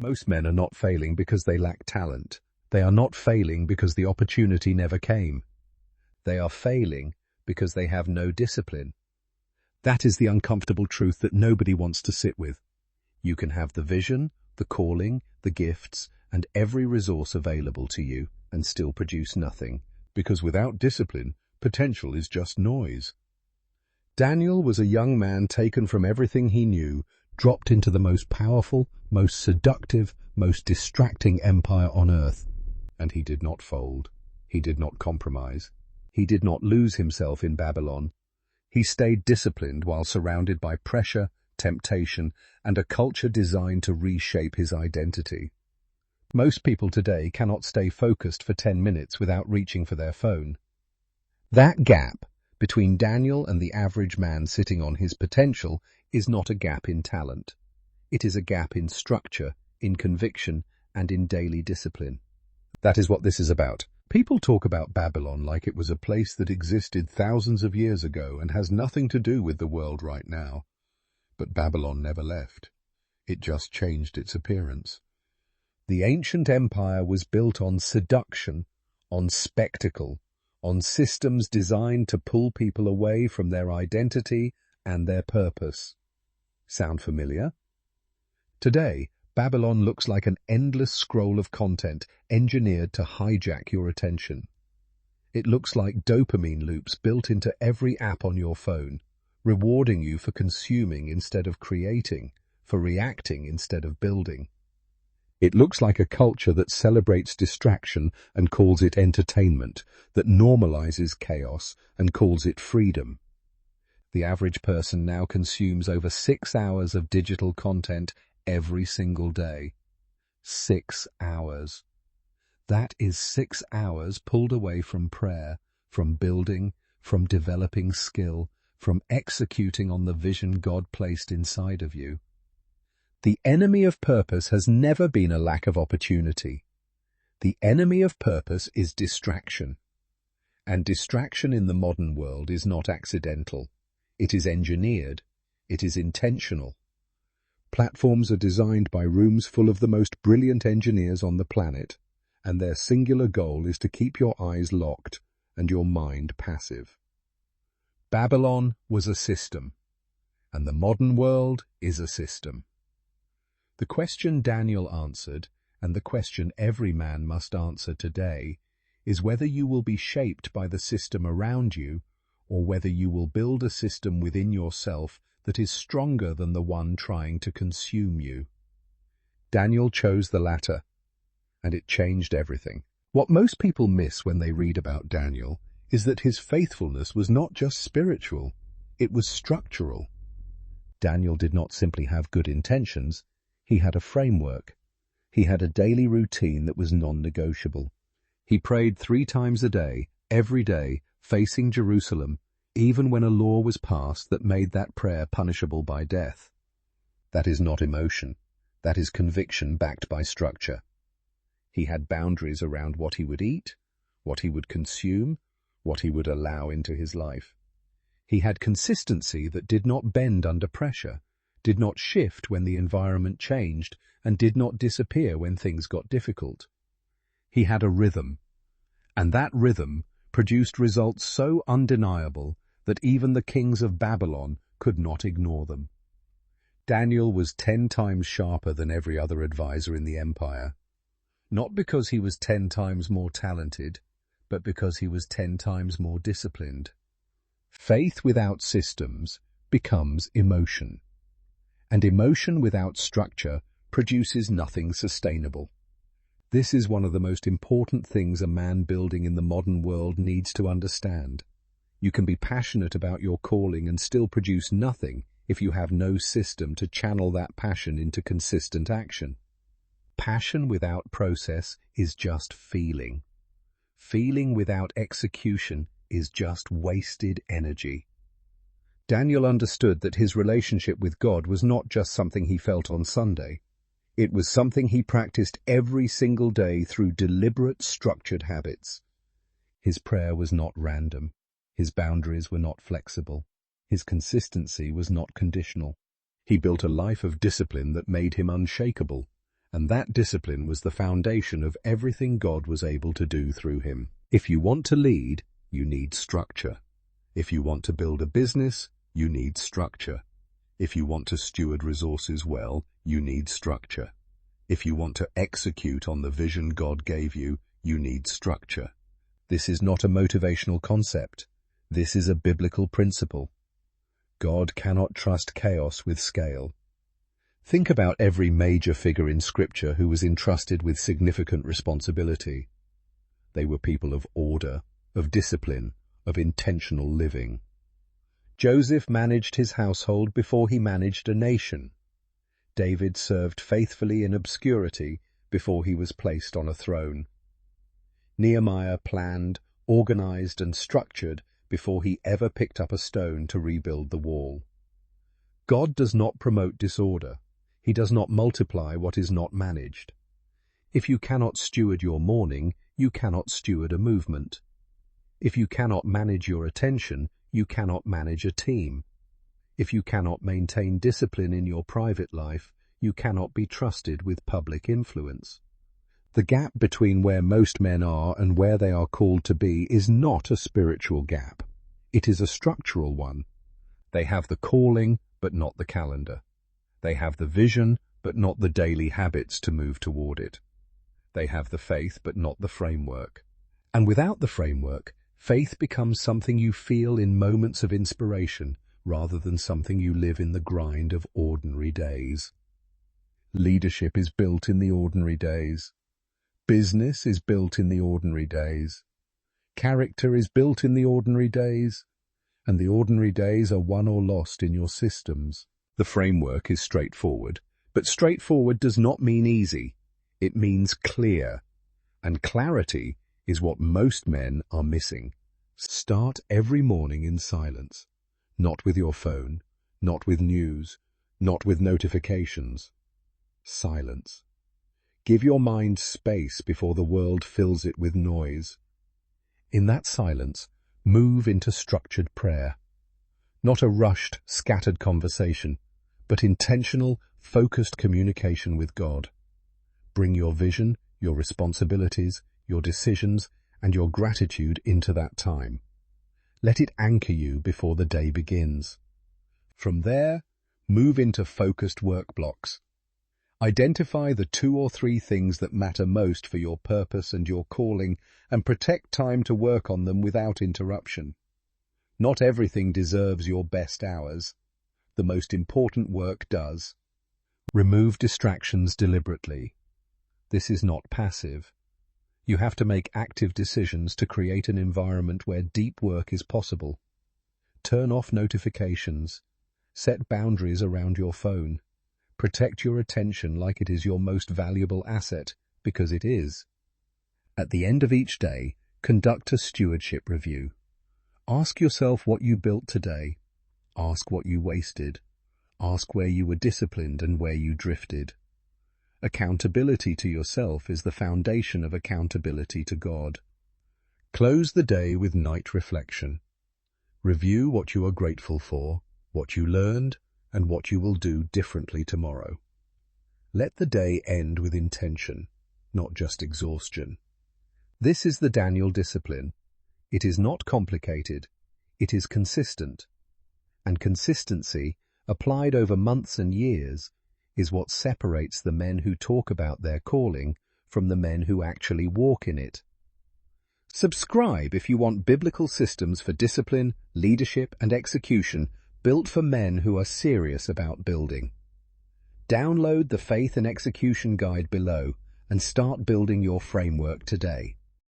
Most men are not failing because they lack talent. They are not failing because the opportunity never came. They are failing because they have no discipline. That is the uncomfortable truth that nobody wants to sit with. You can have the vision, the calling, the gifts, and every resource available to you and still produce nothing, because without discipline, potential is just noise. Daniel was a young man taken from everything he knew, dropped into the most powerful, most seductive, most distracting empire on earth. And he did not fold. He did not compromise. He did not lose himself in Babylon. He stayed disciplined while surrounded by pressure, temptation, and a culture designed to reshape his identity. Most people today cannot stay focused for 10 minutes without reaching for their phone. That gap between Daniel and the average man sitting on his potential is not a gap in talent. It is a gap in structure, in conviction, and in daily discipline. That is what this is about. People talk about Babylon like it was a place that existed thousands of years ago and has nothing to do with the world right now. But Babylon never left. It just changed its appearance. The ancient empire was built on seduction, on spectacle, on systems designed to pull people away from their identity and their purpose. Sound familiar? Today, Babylon looks like an endless scroll of content engineered to hijack your attention. It looks like dopamine loops built into every app on your phone, rewarding you for consuming instead of creating, for reacting instead of building. It looks like a culture that celebrates distraction and calls it entertainment, that normalizes chaos and calls it freedom. The average person now consumes over 6 hours of digital content every single day. 6 hours. That is 6 hours pulled away from prayer, from building, from developing skill, from executing on the vision God placed inside of you. The enemy of purpose has never been a lack of opportunity. The enemy of purpose is distraction. And distraction in the modern world is not accidental. It is engineered. It is intentional. Platforms are designed by rooms full of the most brilliant engineers on the planet, and their singular goal is to keep your eyes locked and your mind passive. Babylon was a system, and the modern world is a system. The question Daniel answered, and the question every man must answer today, is whether you will be shaped by the system around you, or whether you will build a system within yourself that is stronger than the one trying to consume you. Daniel chose the latter, and it changed everything. What most people miss when they read about Daniel is that his faithfulness was not just spiritual, it was structural. Daniel did not simply have good intentions. He had a framework. He had a daily routine that was non-negotiable. He prayed 3 times a day, every day, facing Jerusalem, even when a law was passed that made that prayer punishable by death. That is not emotion. That is conviction backed by structure. He had boundaries around what he would eat, what he would consume, what he would allow into his life. He had consistency that did not bend under pressure, did not shift when the environment changed, and did not disappear when things got difficult. He had a rhythm, and that rhythm produced results so undeniable that even the kings of Babylon could not ignore them. Daniel was 10 times sharper than every other advisor in the empire, not because he was 10 times more talented, but because he was 10 times more disciplined. Faith without systems becomes emotion. And emotion without structure produces nothing sustainable. This is one of the most important things a man building in the modern world needs to understand. You can be passionate about your calling and still produce nothing if you have no system to channel that passion into consistent action. Passion without process is just feeling. Feeling without execution is just wasted energy. Daniel understood that his relationship with God was not just something he felt on Sunday. It was something he practiced every single day through deliberate, structured habits. His prayer was not random. His boundaries were not flexible. His consistency was not conditional. He built a life of discipline that made him unshakable, And that discipline was the foundation of everything God was able to do through him. If you want to lead, you need structure. If you want to build a business, you need structure. If you want to steward resources well, you need structure. If you want to execute on the vision God gave you, you need structure. This is not a motivational concept. This is a biblical principle. God cannot trust chaos with scale. Think about every major figure in Scripture who was entrusted with significant responsibility. They were people of order, of discipline, of intentional living. Joseph managed his household before he managed a nation. David served faithfully in obscurity before he was placed on a throne. Nehemiah planned, organized, and structured before he ever picked up a stone to rebuild the wall. God does not promote disorder. He does not multiply what is not managed. If you cannot steward your morning, you cannot steward a movement. If you cannot manage your attention, you cannot manage a team. If you cannot maintain discipline in your private life, you cannot be trusted with public influence. The gap between where most men are and where they are called to be is not a spiritual gap. It is a structural one. They have the calling, but not the calendar. They have the vision, but not the daily habits to move toward it. They have the faith, but not the framework. And without the framework, faith becomes something you feel in moments of inspiration, rather than something you live in the grind of ordinary days. Leadership is built in the ordinary days. Business is built in the ordinary days. Character is built in the ordinary days. And the ordinary days are won or lost in your systems. The framework is straightforward, but straightforward does not mean easy. It means clear. And clarity is what most men are missing. Start every morning in silence. Not with your phone, not with news, not with notifications. Silence. Give your mind space before the world fills it with noise. In that silence, move into structured prayer. Not a rushed, scattered conversation, but intentional, focused communication with God. Bring your vision, your responsibilities, your decisions, and your gratitude into that time. Let it anchor you before the day begins. From there, move into focused work blocks. Identify the 2 or 3 things that matter most for your purpose and your calling, and protect time to work on them without interruption. Not everything deserves your best hours. The most important work does. Remove distractions deliberately. This is not passive. You have to make active decisions to create an environment where deep work is possible. Turn off notifications. Set boundaries around your phone. Protect your attention like it is your most valuable asset, because it is. At the end of each day, conduct a stewardship review. Ask yourself what you built today. Ask what you wasted. Ask where you were disciplined and where you drifted. Accountability to yourself is the foundation of accountability to God. Close the day with night reflection. Review what you are grateful for, what you learned, and what you will do differently tomorrow. Let the day end with intention, not just exhaustion. This is the Daniel discipline. It is not complicated. It is consistent. And consistency, applied over months and years, is what separates the men who talk about their calling from the men who actually walk in it. Subscribe if you want biblical systems for discipline, leadership, and execution built for men who are serious about building. Download the Faith and Execution Guide below and start building your framework today.